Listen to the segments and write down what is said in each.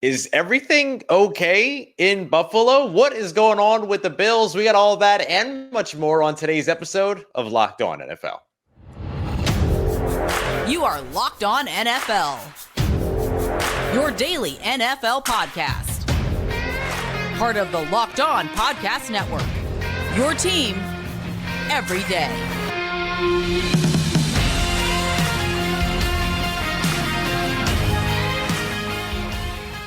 Is everything okay in Buffalo? What is going on with the Bills? We got all that and much more on today's episode of Locked On NFL. You are Locked On NFL, your daily NFL podcast. Part of the Locked On Podcast Network, your team every day.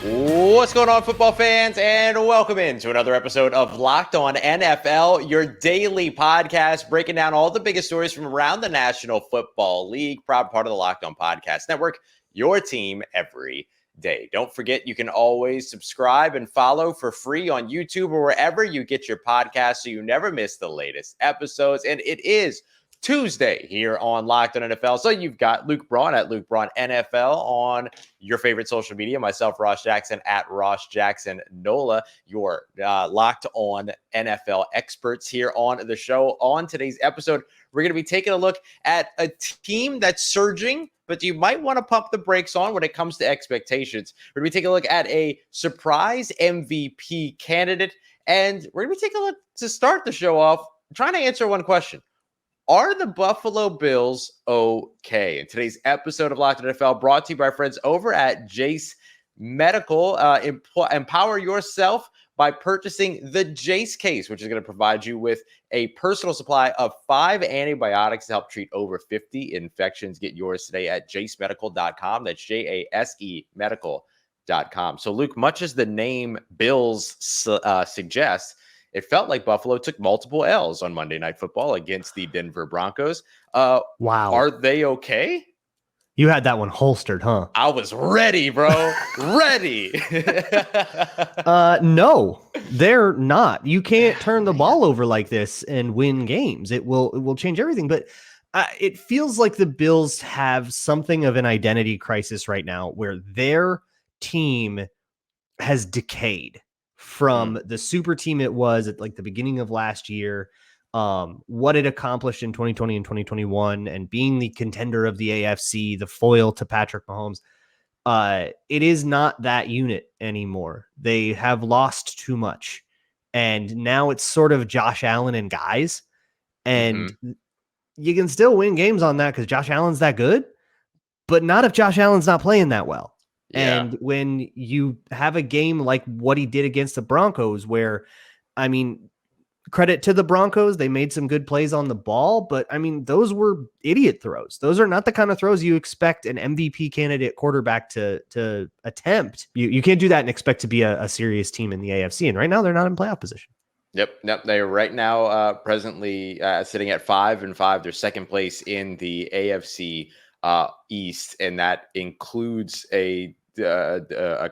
What's going on, football fans, and welcome into another episode of Locked On NFL, your daily podcast breaking down all the biggest stories from around the National Football League. Proud part of the Locked On Podcast Network, your team every day. Don't forget, you can always subscribe and follow for free on YouTube or wherever you get your podcasts so you never miss the latest episodes. And it is Tuesday here on Locked On NFL. So you've got Luke Braun at Luke Braun NFL on your favorite social media. Myself, Ross Jackson at Ross Jackson Nola, your Locked On NFL experts here on the show. On today's episode, we're going to be taking a look at a team that's surging, but you might want to pump the brakes on when it comes to expectations. We're going to be taking a look at a surprise MVP candidate, and we're going to be taking a look to start the show off, trying to answer one question. Are the Buffalo Bills okay? In today's episode of Locked On NFL, brought to you by our friends over at Jase Medical. Empower yourself by purchasing the Jase case, which is going to provide you with a personal supply of 5 antibiotics to help treat over 50 infections. Get yours today at jasemedical.com. That's JASE medical.com. So, Luke, much as the name Bills suggests, it felt like Buffalo took multiple L's on Monday Night Football against the Denver Broncos. Wow. Are they okay? You had that one holstered, huh? I was ready, bro. Ready. No, they're not. You can't turn the ball over like this and win games. It will change everything. But it feels like the Bills have something of an identity crisis right now where their team has decayed from the super team it was at like the beginning of last year, what it accomplished in 2020 and 2021, and being the contender of the AFC, the foil to Patrick Mahomes. It is not that unit anymore. They have lost too much. And now it's sort of Josh Allen and guys. And you can still win games on that because Josh Allen's that good, but not if Josh Allen's not playing that well. Yeah. And when you have a game like what he did against the Broncos, where, I mean, credit to the Broncos, they made some good plays on the ball, but I mean, those were idiot throws. Those are not the kind of throws you expect an MVP candidate quarterback to attempt. You can't do that and expect to be a serious team in the AFC. And right now they're not in playoff position. Yep. They're right now presently sitting at 5-5. They're second place in the AFC East, and that includes a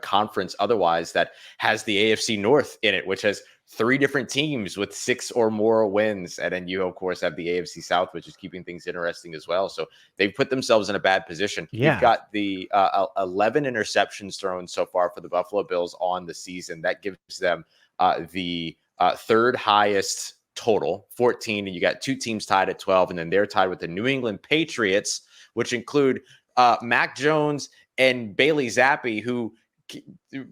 conference otherwise that has the AFC North in it, which has 3 different teams with 6 or more wins. And then you, of course, have the AFC South, which is keeping things interesting as well. So they've put themselves in a bad position. Yeah. You've got the 11 interceptions thrown so far for the Buffalo Bills on the season. That gives them the third highest total, 14. And you got 2 teams tied at 12. And then they're tied with the New England Patriots, which include Mac Jones and Bailey Zappi, who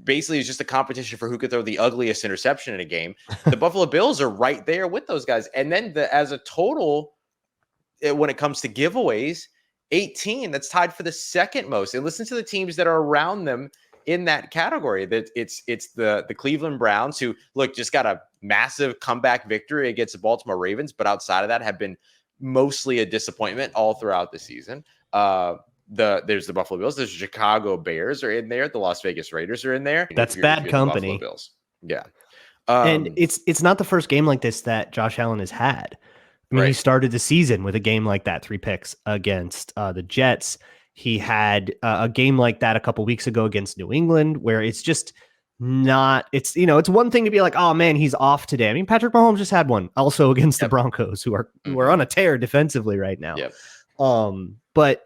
basically is just a competition for who could throw the ugliest interception in a game. The Buffalo Bills are right there with those guys. And then as a total, when it comes to giveaways, 18, that's tied for the second most. And listen to the teams that are around them in that category. That it's the Cleveland Browns, who, look, just got a massive comeback victory against the Baltimore Ravens, but outside of that have been mostly a disappointment all throughout the season. There's the Buffalo Bills. There's the Chicago Bears are in there. The Las Vegas Raiders are in there. That's bad company. Bills. Yeah. And it's not the first game like this that Josh Allen has had. I mean, He started the season with a game like that, 3 picks against the Jets. He had a game like that a couple weeks ago against New England, where it's just not, it's one thing to be like, oh man, he's off today. I mean, Patrick Mahomes just had one also against the Broncos, who are on a tear defensively right now. Yep. But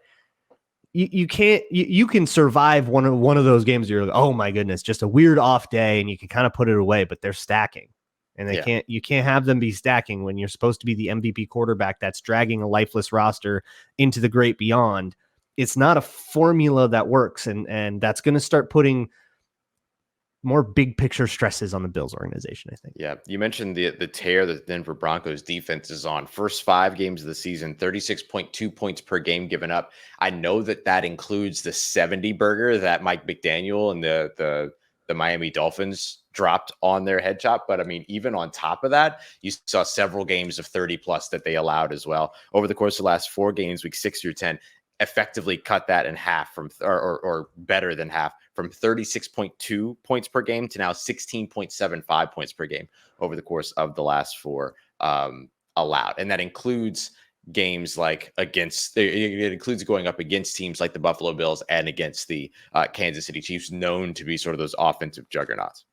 you can survive one of those games where you're like, oh my goodness, just a weird off day, and you can kind of put it away, but they're stacking. And you can't have them be stacking when you're supposed to be the MVP quarterback that's dragging a lifeless roster into the great beyond. It's not a formula that works, and that's going to start putting more big picture stresses on the Bills organization, I think. Yeah, you mentioned the tear that the Denver Broncos defense is on. First 5 games of the season, 36.2 points per game given up. I know that includes the 70 burger that Mike McDaniel and the Miami Dolphins dropped on their head chop. But I mean, even on top of that, you saw several games of 30 plus that they allowed as well over the course of the last 4 games, week 6 through 10. Effectively cut that in half from or better than half, from 36.2 points per game to now 16.75 points per game over the course of the last 4 allowed. And that includes games like it includes going up against teams like the Buffalo Bills and against the Kansas City Chiefs, known to be sort of those offensive juggernauts.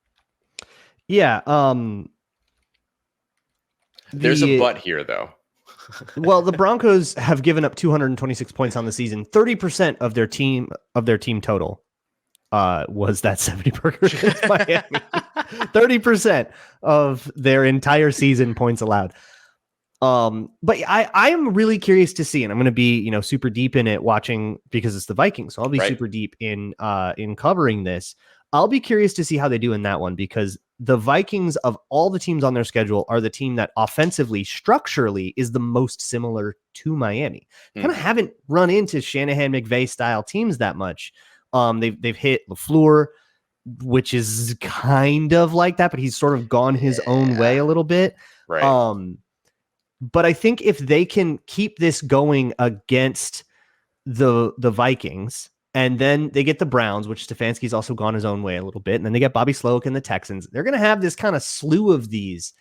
Yeah. There's a but here, though. Well, the Broncos have given up 226 points on the season. 30% of their team total was that 70 burger against Miami. 30% of their entire season points allowed. But I am really curious to see, and I'm going to be, super deep in it watching, because it's the Vikings. So I'll be super deep in covering this. I'll be curious to see how they do in that one, because the Vikings, of all the teams on their schedule, are the team that offensively, structurally, is the most similar to Miami. Kind of haven't run into Shanahan McVay style teams that much. They've hit LaFleur, which is kind of like that, but he's sort of gone his own way a little bit. Right. But I think if they can keep this going against the Vikings, and then they get the Browns, which Stefanski's also gone his own way a little bit, and then they get Bobby Slowick and the Texans, they're going to have this kind of slew of these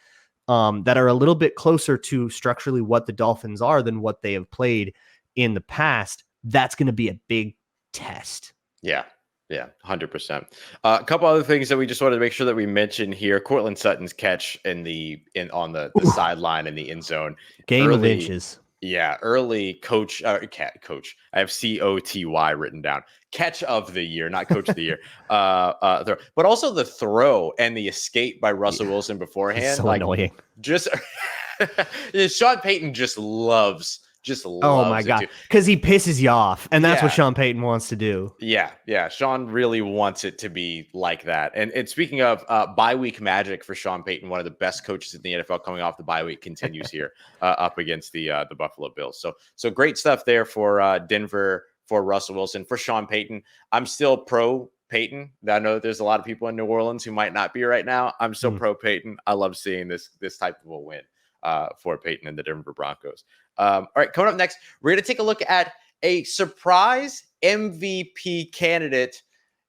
that are a little bit closer to structurally what the Dolphins are than what they have played in the past. That's going to be a big test. Yeah. Yeah, 100%. A couple other things that we just wanted to make sure that we mention here. Courtland Sutton's catch on the sideline in the end zone. Game of inches. Yeah, early coach. I have COTY written down. Catch of the year, not coach of the year. But also the throw and the escape by Russell Wilson beforehand. So annoying. Just Sean Payton just loves. Oh my God, because he pisses you off, and that's what Sean Payton wants to do. Yeah. Sean really wants it to be like that. And speaking of bye week magic for Sean Payton, one of the best coaches in the NFL coming off the bye week, continues here up against the Buffalo Bills. So great stuff there for Denver, for Russell Wilson, for Sean Payton. I'm still pro Payton. I know there's a lot of people in New Orleans who might not be right now. I'm still pro Payton. I love seeing this type of a win for Payton and the Denver Broncos. All right, coming up next, we're going to take a look at a surprise MVP candidate,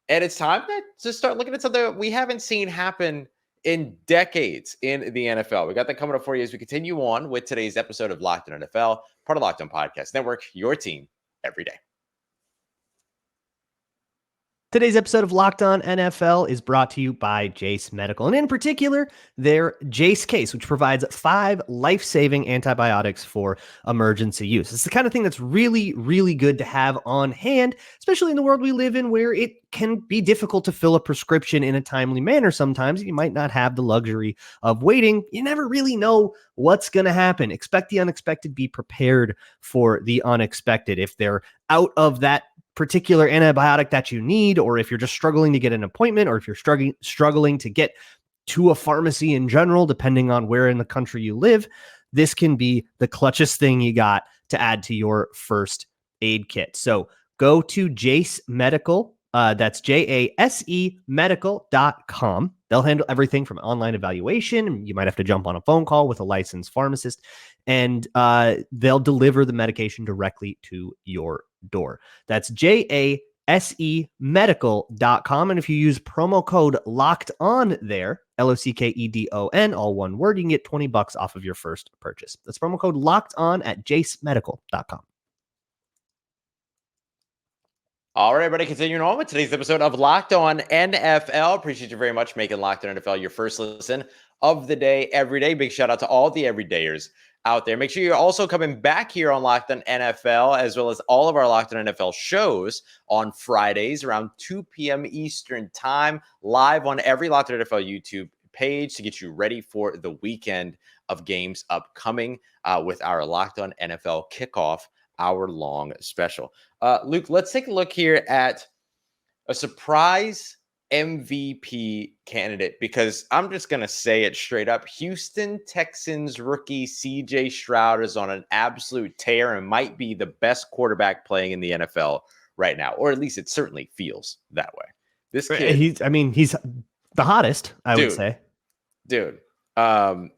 and it's time to start looking at something we haven't seen happen in decades in the NFL. We got that coming up for you as we continue on with today's episode of Locked On NFL, part of Locked On Podcast Network, your team every day. Today's episode of Locked On NFL is brought to you by Jase Medical, and in particular, their Jase case, which provides 5 life-saving antibiotics for emergency use. It's the kind of thing that's really, really good to have on hand, especially in the world we live in, where it can be difficult to fill a prescription in a timely manner. Sometimes you might not have the luxury of waiting. You never really know what's going to happen. Expect the unexpected. Be prepared for the unexpected. If they're out of that particular antibiotic that you need, or if you're just struggling to get an appointment, or if you're struggling to get to a pharmacy in general, depending on where in the country you live, this can be the clutchest thing you got to add to your first aid kit. So go to Jase Medical. That's JASE medical.com. They'll handle everything from online evaluation. You might have to jump on a phone call with a licensed pharmacist, and they'll deliver the medication directly to your door. That's JASE medical.com. And if you use promo code locked on there, LOCKEDON, all one word, you can get $20 off of your first purchase. That's promo code locked on at jasemedical.com. All right, everybody, continuing on with today's episode of Locked On NFL. Appreciate you very much making Locked On NFL your first listen of the day every day. Big shout out to all the everydayers out there. Make sure you're also coming back here on Locked On NFL, as well as all of our Locked On NFL shows on Fridays around 2 p.m. Eastern time, live on every Locked On NFL YouTube page to get you ready for the weekend of games upcoming with our Locked On NFL kickoff hour-long special. Luke, let's take a look here at a surprise MVP candidate, because I'm just going to say it straight up. Houston Texans rookie C.J. Stroud is on an absolute tear and might be the best quarterback playing in the NFL right now, or at least it certainly feels that way. This kid, he's the hottest, I would say. Dude,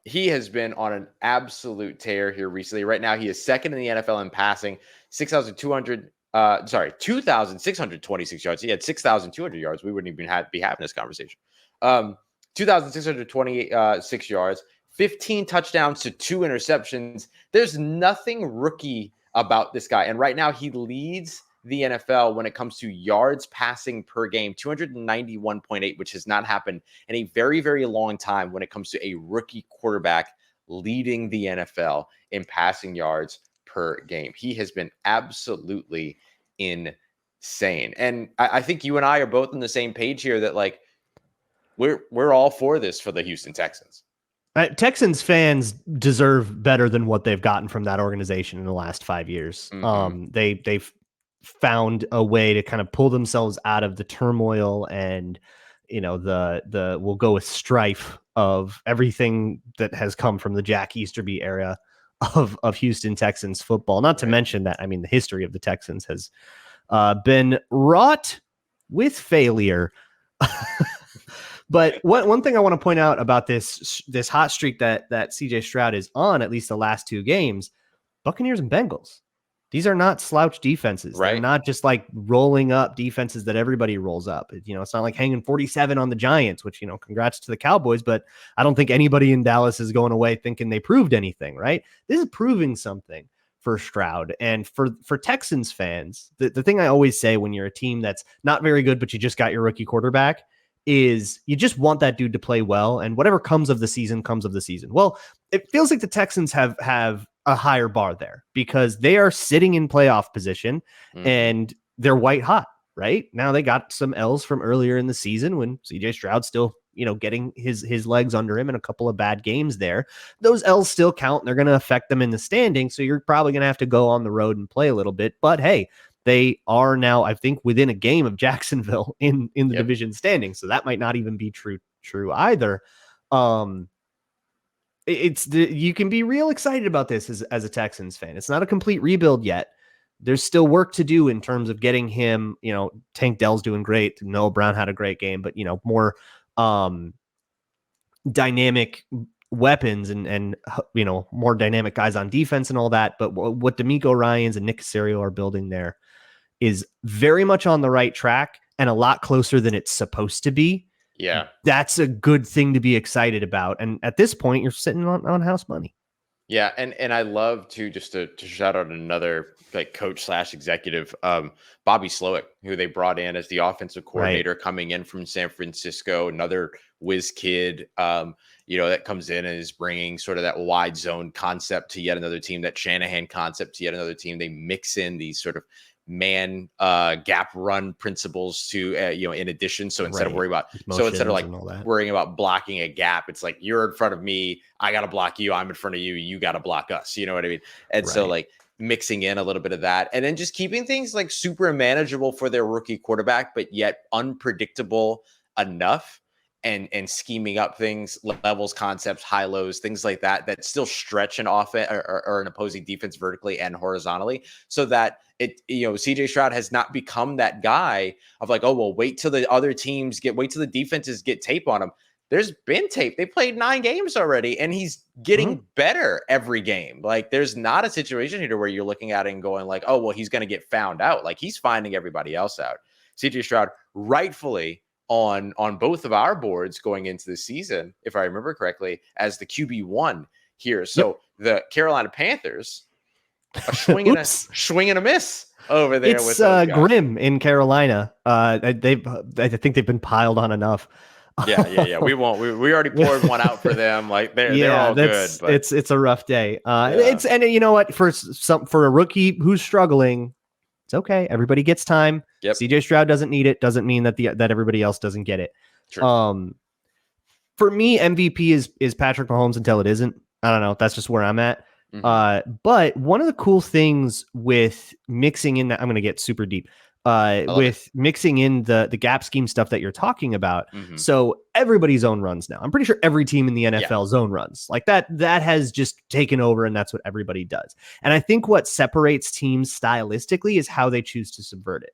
he has been on an absolute tear here recently. Right now, he is second in the NFL in passing, 2,626 yards. He had 6,200 yards. We wouldn't even be having this conversation. 2,626 yards, 15 touchdowns to 2 interceptions. There's nothing rookie about this guy. And right now he leads the NFL when it comes to yards passing per game, 291.8, which has not happened in a very, very long time when it comes to a rookie quarterback leading the NFL in passing yards per game. He has been absolutely insane. And I think you and I are both on the same page here that like we're all for this for the Houston Texans. Texans fans deserve better than what they've gotten from that organization in the last 5 years. Mm-hmm. They've found a way to kind of pull themselves out of the turmoil and, you know, the we'll go with strife of everything that has come from the Jack Easterby era of Houston Texans football. Not to mention that, I mean, the history of the Texans has been wrought with failure. But one thing I want to point out about this hot streak that CJ Stroud is on, at least the last 2 games, Buccaneers and Bengals. These are not slouch defenses. Right. They're not just like rolling up defenses that everybody rolls up. You know, it's not like hanging 47 on the Giants, which, you know, congrats to the Cowboys, but I don't think anybody in Dallas is going away thinking they proved anything, right? This is proving something for Stroud. And for Texans fans, the thing I always say when you're a team that's not very good, but you just got your rookie quarterback, is you just want that dude to play well, and whatever comes of the season comes of the season. Well, it feels like the Texans have a higher bar there because they are sitting in playoff position and they're white hot right now. They got some L's from earlier in the season when CJ Stroud still, you know, getting his legs under him in a couple of bad games there. Those L's still count. And they're going to affect them in the standing. So you're probably going to have to go on the road and play a little bit, but hey, they are now, I think, within a game of Jacksonville in the division standing. So that might not even be true either. You can be real excited about this as a Texans fan. It's not a complete rebuild yet. There's still work to do in terms of getting him, you know, Tank Dell's doing great. Noah Brown had a great game, but, you know, more dynamic weapons and you know, more dynamic guys on defense and all that. But what D'Amico Ryans and Nick Caserio are building there is very much on the right track and a lot closer than it's supposed to be. Yeah. That's a good thing to be excited about. And at this point, you're sitting on house money. Yeah. And I love to shout out another like coach / executive, Bobby Slowick, who they brought in as the offensive coordinator coming in from San Francisco, another whiz kid, you know, that comes in and is bringing sort of that wide zone concept to yet another team, that Shanahan concept to yet another team. They mix in these sort of man gap run principles to you know, in addition. So instead of worrying about worrying about blocking a gap, it's like, you're in front of me, I got to block you, I'm in front of you, you got to block us, you know what I mean? And so like mixing in a little bit of that, and then just keeping things like super manageable for their rookie quarterback, but yet unpredictable enough, and scheming up things, levels, concepts, high lows, things like that still stretch an offense or an opposing defense vertically and horizontally, so that it, you know, CJ Stroud has not become that guy of like, oh, well, wait till the defenses get tape on him. There's been tape. They played 9 games already, and he's getting better every game. Like, there's not a situation here where you're looking at it and going like, oh, well, he's going to get found out. Like, he's finding everybody else out. CJ Stroud rightfully on both of our boards going into the season, if I remember correctly, as the QB1 here. So the Carolina Panthers are swinging a miss over there. It's grim in Carolina. I think they've been piled on enough. Yeah. We won't. We already poured one out for them. Like they're all good. But it's a rough day. And you know what? For a rookie who's struggling, it's okay. Everybody gets time. Yep. CJ Stroud doesn't need it. Doesn't mean that everybody else doesn't get it. Sure. For me, MVP is Patrick Mahomes until it isn't. I don't know. That's just where I'm at. But one of the cool things with mixing in that, I'm going to get super deep. with mixing in the gap scheme stuff that you're talking about. Mm-hmm. So everybody zone runs now. I'm pretty sure every team in the NFL zone runs like that. That has just taken over, and that's what everybody does. And I think what separates teams stylistically is how they choose to subvert it.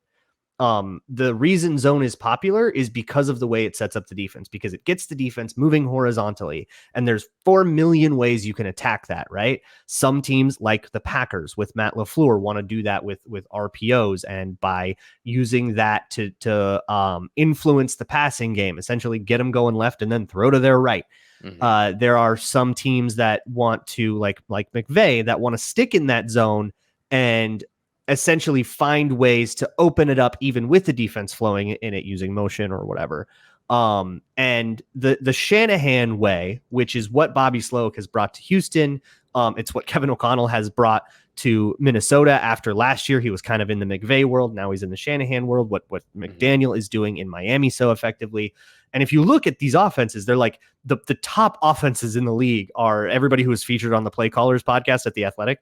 The reason zone is popular is because of the way it sets up the defense, because it gets the defense moving horizontally, and there's 4 million ways you can attack that, right? Some teams like the Packers with Matt LaFleur want to do that with RPOs, and by using that to influence the passing game, essentially get them going left and then throw to their right. Mm-hmm. There are some teams that want to, like McVay, that want to stick in that zone and essentially find ways to open it up even with the defense flowing in it using motion or whatever. And the Shanahan way, which is what Bobby Sloak has brought to Houston. It's what Kevin O'Connell has brought to Minnesota after last year. He was kind of in the McVay world. Now he's in the Shanahan world, what McDaniel is doing in Miami so effectively. And if you look at these offenses, they're like the top offenses in the league are everybody who was featured on the Play Callers podcast at The Athletic.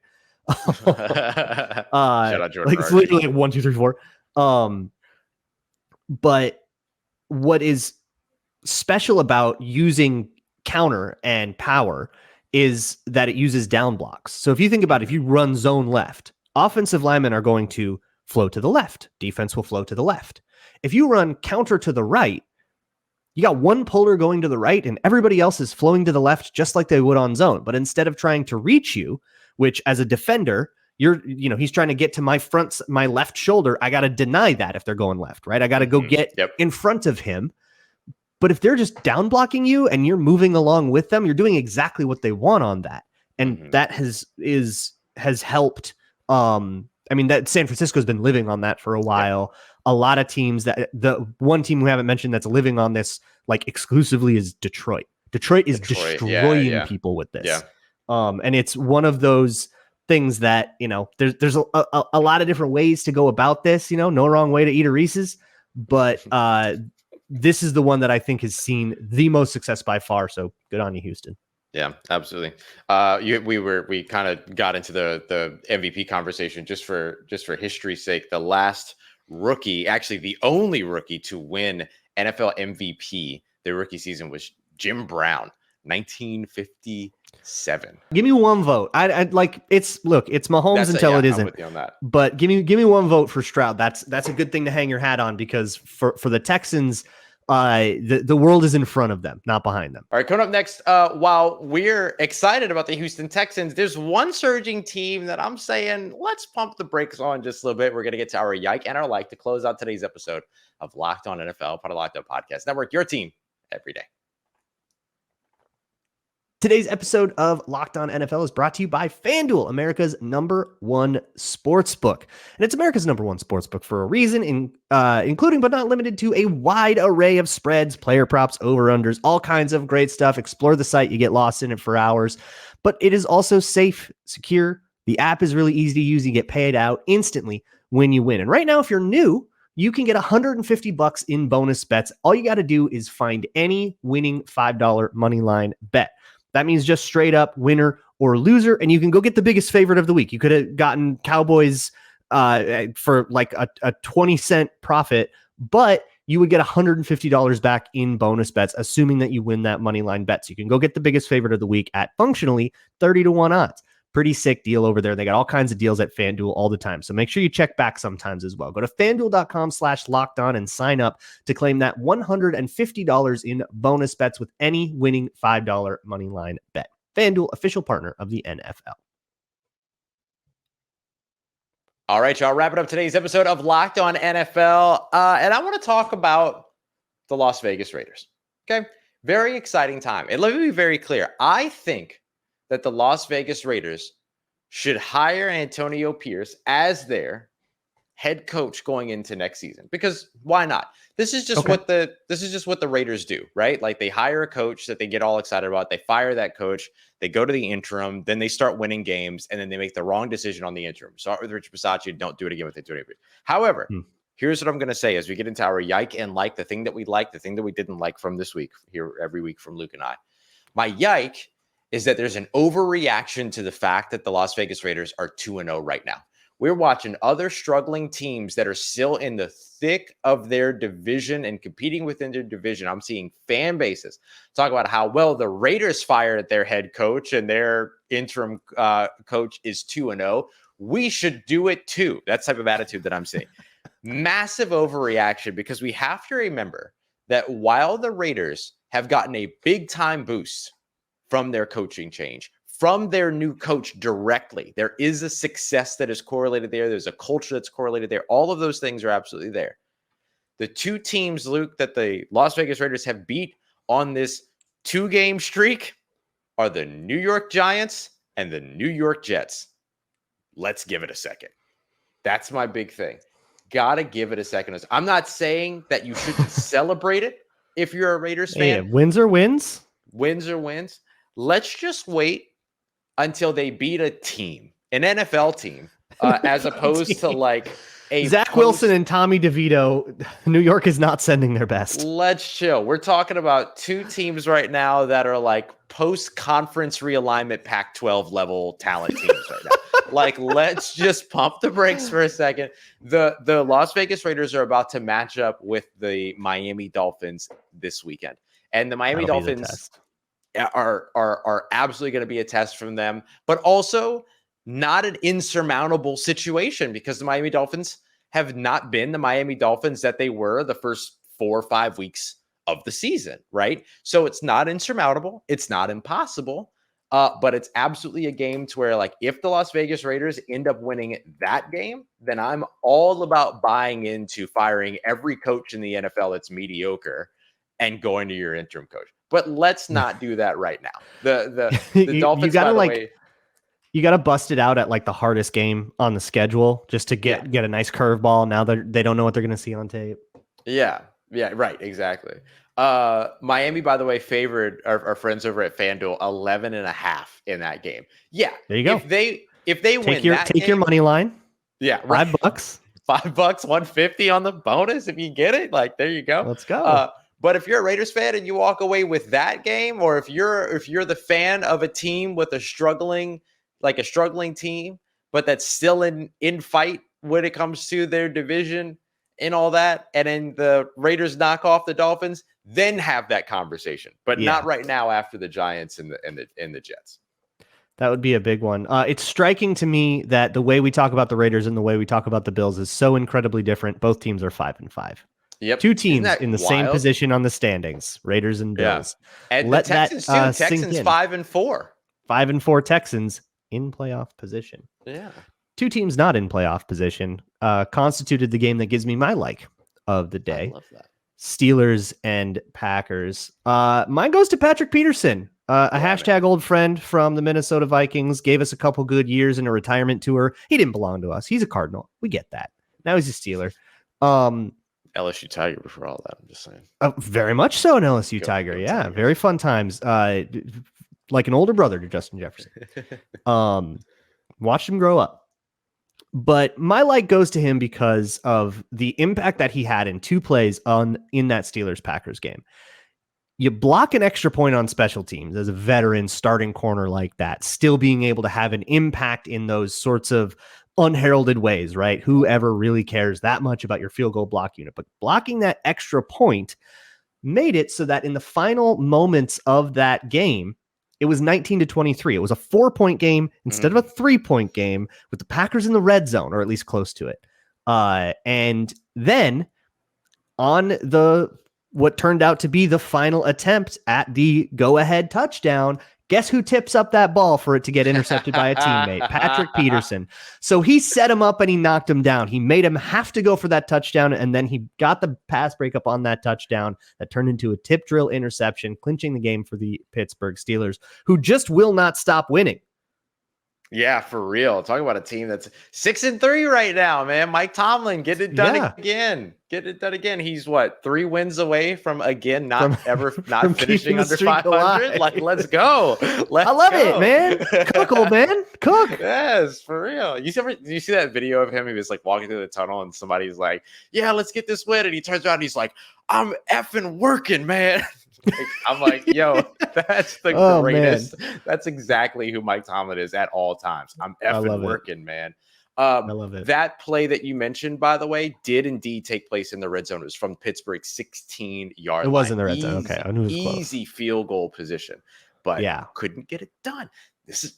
Shout out Jordan. Like it's literally like 1, 2, 3, 4. But what is special about using counter and power is that it uses down blocks. So if you think about it, if you run zone left, offensive linemen are going to flow to the left. Defense will flow to the left. If you run counter to the right, you got one puller going to the right and everybody else is flowing to the left just like they would on zone. But instead of trying to reach you, which as a defender, he's trying to get to my left shoulder. I got to deny that if they're going left, right? I got to go get in front of him. But if they're just down blocking you and you're moving along with them, you're doing exactly what they want on that. And that has helped. That San Francisco's been living on that for a while. A lot of teams, that the one team we haven't mentioned that's living on this like exclusively is Detroit. Detroit is destroying people with this. Yeah. And it's one of those things that, there's a lot of different ways to go about this, no wrong way to eat a Reese's, but this is the one that I think has seen the most success by far. So good on you, Houston. Yeah, absolutely. We kind of got into the MVP conversation just for history's sake. The last rookie, actually the only rookie to win NFL MVP their rookie season was Jim Brown, 1957. Give me one vote. I'd like it's Mahomes until it isn't. I'm with you on that. But give me one vote for Stroud. That's a good thing to hang your hat on, because for the Texans, the world is in front of them, not behind them. All right, coming up next, while we're excited about the Houston Texans, there's one surging team that I'm saying let's pump the brakes on just a little bit. We're going to get to our yike and our like to close out today's episode of Locked On NFL, part of Locked On Podcast Network, your team every day. Today's episode of Locked On NFL is brought to you by FanDuel, America's number one sportsbook. And it's America's number one sportsbook for a reason, including but not limited to a wide array of spreads, player props, over-unders, all kinds of great stuff. Explore the site. You get lost in it for hours. But it is also safe, secure. The app is really easy to use. You get paid out instantly when you win. And right now, if you're new, you can get $150 in bonus bets. All you got to do is find any winning $5 money line bet. That means just straight up winner or loser, and you can go get the biggest favorite of the week. You could have gotten Cowboys for like a 20-cent profit, but you would get $150 back in bonus bets, assuming that you win that money line bet. So you can go get the biggest favorite of the week at functionally 30-1 odds. Pretty sick deal over there. They got all kinds of deals at FanDuel all the time. So make sure you check back sometimes as well. Go to FanDuel.com/lockedon and sign up to claim that $150 in bonus bets with any winning $5 money line bet. FanDuel, official partner of the NFL. All right, y'all. Wrapping up today's episode of Locked On NFL. And I want to talk about the Las Vegas Raiders. Okay. Very exciting time. And let me be very clear. I think that the Las Vegas Raiders should hire Antonio Pierce as their head coach going into next season, because why not? This is just what the Raiders do, right? Like, they hire a coach that they get all excited about. They fire that coach. They go to the interim. Then they start winning games, and then they make the wrong decision on the interim. Start with Rich Bisaccia. Don't do it again with Antonio Pierce. However, here's what I'm going to say as we get into our yike and like, the thing that we like, the thing that we didn't like from this week here every week from Luke and I. My yike is that there's an overreaction to the fact that the Las Vegas Raiders are 2-0 right now. We're watching other struggling teams that are still in the thick of their division and competing within their division. I'm seeing fan bases talk about how well the Raiders fired their head coach and their interim coach is 2-0. We should do it too. That's the type of attitude that I'm seeing. Massive overreaction, because we have to remember that while the Raiders have gotten a big time boost from their coaching change, from their new coach directly, there is a success that is correlated there. There's a culture that's correlated there. All of those things are absolutely there. The two teams, Luke, that the Las Vegas Raiders have beat on this 2-game streak are the New York Giants and the New York Jets. Let's give it a second. That's my big thing. Gotta give it a second. I'm not saying that you shouldn't celebrate it if you're a Raiders fan. Yeah, wins are wins. Wins are wins. Let's just wait until they beat a team, an NFL team, as opposed to like a Zach Wilson and Tommy DeVito. New York is not sending their best. Let's chill. We're talking about two teams right now that are like post-conference realignment Pac-12 level talent teams right now. Like, let's just pump the brakes for a second. The Las Vegas Raiders are about to match up with the Miami Dolphins this weekend. And the Miami Dolphins are absolutely going to be a test from them, but also not an insurmountable situation, because the Miami Dolphins have not been the Miami Dolphins that they were the first 4 or 5 weeks of the season, right? So it's not insurmountable. It's not impossible. But it's absolutely a game to where, like, if the Las Vegas Raiders end up winning that game, then I'm all about buying into firing every coach in the NFL that's mediocre and going to your interim coach. But let's not do that right now. The Dolphins, you gotta, by the way, you got to bust it out at like the hardest game on the schedule just to get a nice curveball. Now they don't know what they're going to see on tape. Yeah, right, exactly. Miami, by the way, favored our friends over at FanDuel 11.5 in that game. Yeah, there you go. If they win that game, your money line. Yeah, right. $5, $5, 150 on the bonus if you get it. Like, there you go. Let's go. But if you're a Raiders fan and you walk away with that game, or if you're the fan of a team with a struggling team, but that's still in fight when it comes to their division and all that, and then the Raiders knock off the Dolphins, then have that conversation. But not right now after the Giants and the Jets. That would be a big one. It's striking to me that the way we talk about the Raiders and the way we talk about the Bills is so incredibly different. Both teams are 5-5. Yep. Two teams in the same position on the standings, Raiders and Bills. Yeah. And the Texans, Texans 5-4. 5-4 Texans in playoff position. Yeah. Two teams not in playoff position constituted the game that gives me my like of the day. I love that. Steelers and Packers. Mine goes to Patrick Peterson, a hashtag old friend from the Minnesota Vikings. Gave us a couple good years in a retirement tour. He didn't belong to us. He's a Cardinal. We get that. Now he's a Steeler. LSU Tiger before all that. I'm just saying. Very much so an LSU Tiger. Yeah, Tigers. Very fun times. Like an older brother to Justin Jefferson. Watched him grow up. But my like goes to him because of the impact that he had in 2 plays in that Steelers-Packers game. You block an extra point on special teams as a veteran starting corner like that, still being able to have an impact in those sorts of unheralded ways, right? Whoever really cares that much about your field goal block unit? But blocking that extra point made it so that in the final moments of that game, it was 19-23. It was a 4-point game instead of a 3-point game with the Packers in the red zone, or at least close to it. And then on what turned out to be the final attempt at the go-ahead touchdown, guess who tips up that ball for it to get intercepted by a teammate? Patrick Peterson. So he set him up and he knocked him down. He made him have to go for that touchdown, and then he got the pass breakup on that touchdown that turned into a tip drill interception, clinching the game for the Pittsburgh Steelers, who just will not stop winning. Yeah, for real. Talking about a team that's 6-3 right now, man. Mike Tomlin, get it done again. Get it done again. He's 3 wins away from again not finishing under 500. Like, let's go. I love it, man. Cook, old man. Cook. Yes, for real. Did you see that video of him? He was like walking through the tunnel and somebody's like, "Yeah, let's get this win." And he turns around and he's like, "I'm effing working, man." I'm like, yo, that's the greatest. Man. That's exactly who Mike Tomlin is at all times. I'm effing working, man. I love it. That play that you mentioned, by the way, did indeed take place in the red zone. It was from Pittsburgh's 16-yard line. It was in the red zone. Okay, I knew it was close. Easy field goal position, but yeah, couldn't get it done. This is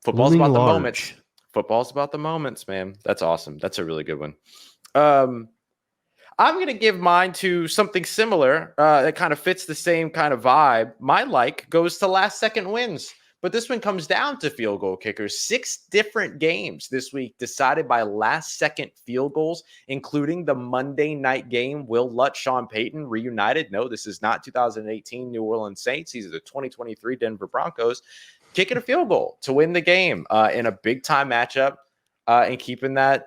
football's about the moments. Football's about the moments, man. That's awesome. That's a really good one. I'm going to give mine to something similar that kind of fits the same kind of vibe. My goes to last second wins, but this one comes down to field goal kickers. 6 different games this week decided by last second field goals, including the Monday night game. Will Lutz, Sean Payton reunited. No, this is not 2018 New Orleans Saints. These are the 2023 Denver Broncos kicking a field goal to win the game in a big time matchup and keeping that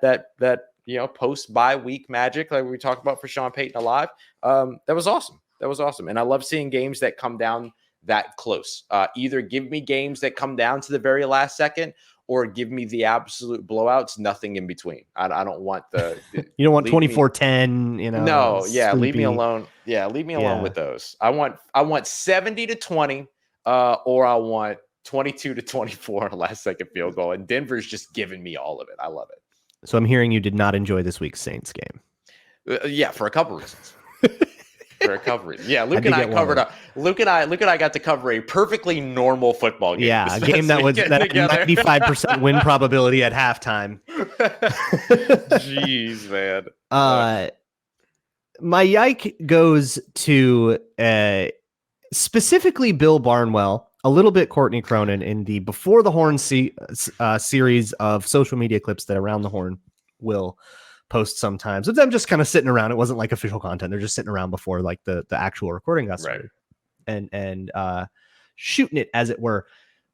post bye week magic like we talked about for Sean Payton alive. That was awesome. And I love seeing games that come down that close. Either give me games that come down to the very last second or give me the absolute blowouts, nothing in between. I don't want you don't want 24-10, No, yeah, leave me alone. Yeah, leave me alone with those. I want 70-20 or I want 22-24 on a last second field goal. And Denver's just giving me all of it. I love it. So I'm hearing you did not enjoy this week's Saints game. Yeah, for a couple reasons. Yeah, Luke and I got to cover a perfectly normal football game. Yeah, a game that was that 95% win probability at halftime. Jeez, man. My yike goes to specifically Bill Barnwell, a little bit Courtney Cronin in the Before the Horn series of social media clips that Around the Horn will post sometimes of them just kind of sitting around. It wasn't like official content. They're just sitting around before like the actual recording got started and shooting it, as it were.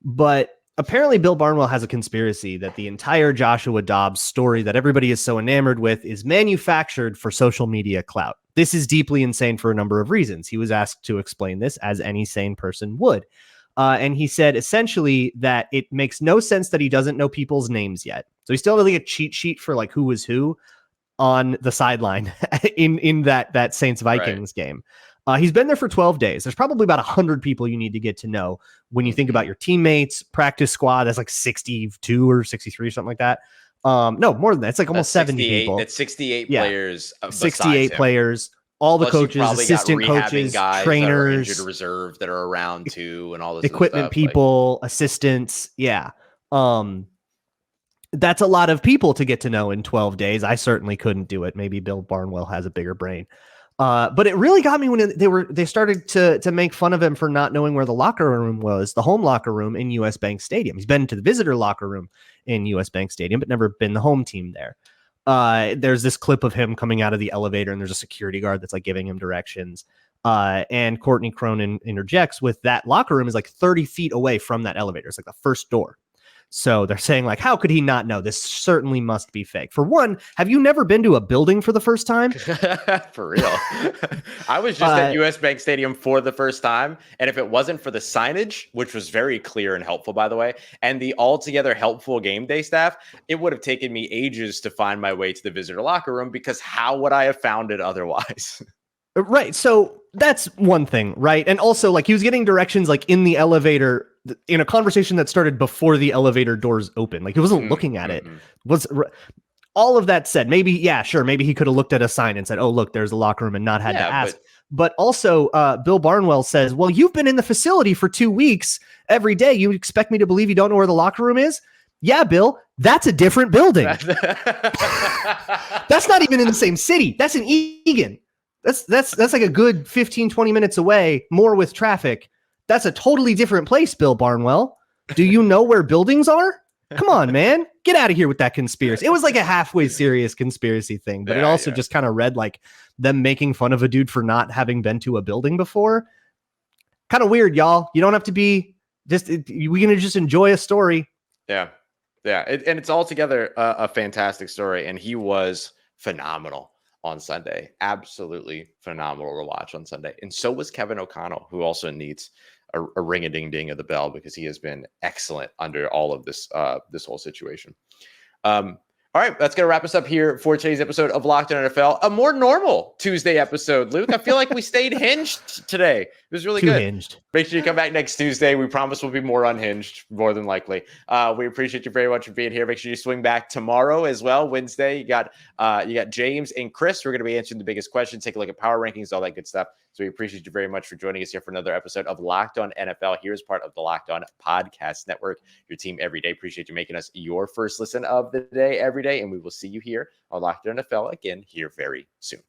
But apparently Bill Barnwell has a conspiracy that the entire Joshua Dobbs story that everybody is so enamored with is manufactured for social media clout. This is deeply insane for a number of reasons. He was asked to explain this, as any sane person would. And he said essentially that it makes no sense that he doesn't know people's names yet. So he still has like a cheat sheet for like who was who on the sideline in that Saints Vikings game. He's been there for 12 days. There's probably about 100 people you need to get to know when you think about your teammates, practice squad. That's like 62 or 63 or something like that. No, more than that. It's like almost 70 people. That's 68 players. 68 players. All the coaches, assistant coaches, trainers, injured reserve that are around too, and all this equipment people, assistants. Yeah. That's a lot of people to get to know in 12 days. I certainly couldn't do it. Maybe Bill Barnwell has a bigger brain. But it really got me when they started to make fun of him for not knowing where the locker room was, the home locker room in US Bank Stadium. He's been to the visitor locker room in US Bank Stadium, but never been the home team there. There's this clip of him coming out of the elevator and there's a security guard that's like giving him directions. And Courtney Cronin interjects with that locker room is like 30 feet away from that elevator. It's like the first door. So they're saying like, how could he not know? This certainly must be fake. For one, have you never been to a building for the first time? For real. I was just at US Bank Stadium for the first time. And if it wasn't for the signage, which was very clear and helpful, by the way, and the altogether helpful game day staff, it would have taken me ages to find my way to the visitor locker room, because how would I have found it otherwise? Right. So that's one thing. Right. And also like he was getting directions like in the elevator in a conversation that started before the elevator doors open. Like he wasn't looking at it. All of that said, maybe, yeah, sure. Maybe he could have looked at a sign and said, oh, look, there's a locker room, and not had to ask. But also Bill Barnwell says, well, you've been in the facility for 2 weeks every day. You expect me to believe you don't know where the locker room is? Yeah, Bill, that's a different building. That's not even in the same city. That's in Eagan. That's like a good 15, 20 minutes away, more with traffic. That's a totally different place, Bill Barnwell. Do you know where buildings are? Come on, man. Get out of here with that conspiracy. It was like a halfway serious conspiracy thing, but it also just kind of read like them making fun of a dude for not having been to a building before. Kind of weird, y'all. You don't have to be we're going to just enjoy a story. Yeah. Yeah. And it's altogether a fantastic story. And he was phenomenal on Sunday. Absolutely phenomenal to watch on Sunday. And so was Kevin O'Connell, who also needs a ring-a-ding-ding of the bell, because he has been excellent under all of this this whole situation. All All right, that's going to wrap us up here for today's episode of Locked On NFL, a more normal Tuesday episode. Luke, I feel like we stayed hinged today. It was really Too good. hinged. Make sure you come back next Tuesday. We promise we'll be more unhinged, more than likely. We appreciate you very much for being here. Make sure you swing back tomorrow as well. Wednesday, you got James and Chris. We're going to be answering the biggest questions, take a look at power rankings, all that good stuff. So we appreciate you very much for joining us here for another episode of Locked On NFL. Here's part of the Locked On Podcast Network, your team every day. Appreciate you making us your first listen of the day every day, and we will see you here on Locked On NFL again here very soon.